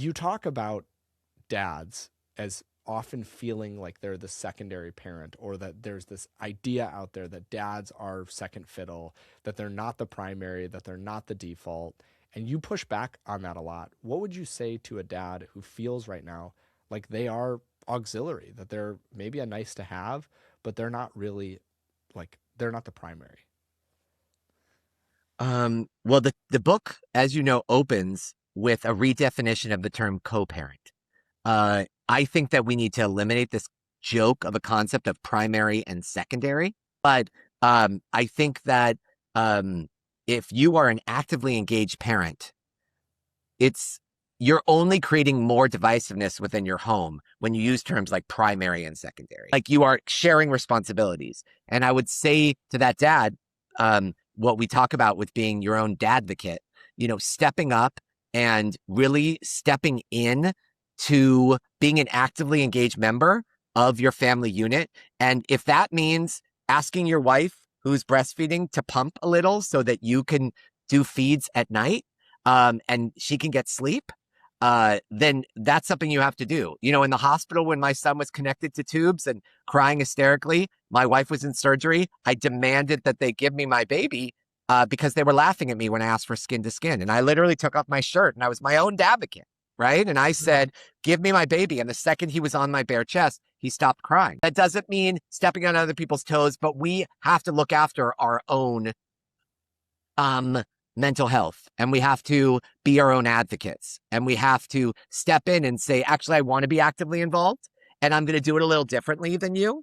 you talk about dads as often feeling like they're the secondary parent, or that there's this idea out there that dads are second fiddle, that they're not the primary, that they're not the default. And you push back on that a lot. What would you say to a dad who feels right now like they are auxiliary, that they're maybe a nice to have, but they're not really, like, they're not the primary? Well, the book, as you know, opens with a redefinition of the term co-parent. I think that we need to eliminate this joke of a concept of primary and secondary. But I think that if you are an actively engaged parent, it's you're only creating more divisiveness within your home when you use terms like primary and secondary. Like, you are sharing responsibilities. And I would say to that dad, what we talk about with being your own dadvocate, stepping up and really stepping in to being an actively engaged member of your family unit. And if that means asking your wife who's breastfeeding to pump a little so that you can do feeds at night, and she can get sleep, then that's something you have to do. In the hospital, when my son was connected to tubes and crying hysterically, my wife was in surgery. I demanded that they give me my baby because they were laughing at me when I asked for skin to skin. And I literally took off my shirt, and I was my own advocate, right? And I said, give me my baby. And the second he was on my bare chest, he stopped crying. That doesn't mean stepping on other people's toes, but we have to look after our own mental health, and we have to be our own advocates, and we have to step in and say, actually, I want to be actively involved, and I'm going to do it a little differently than you.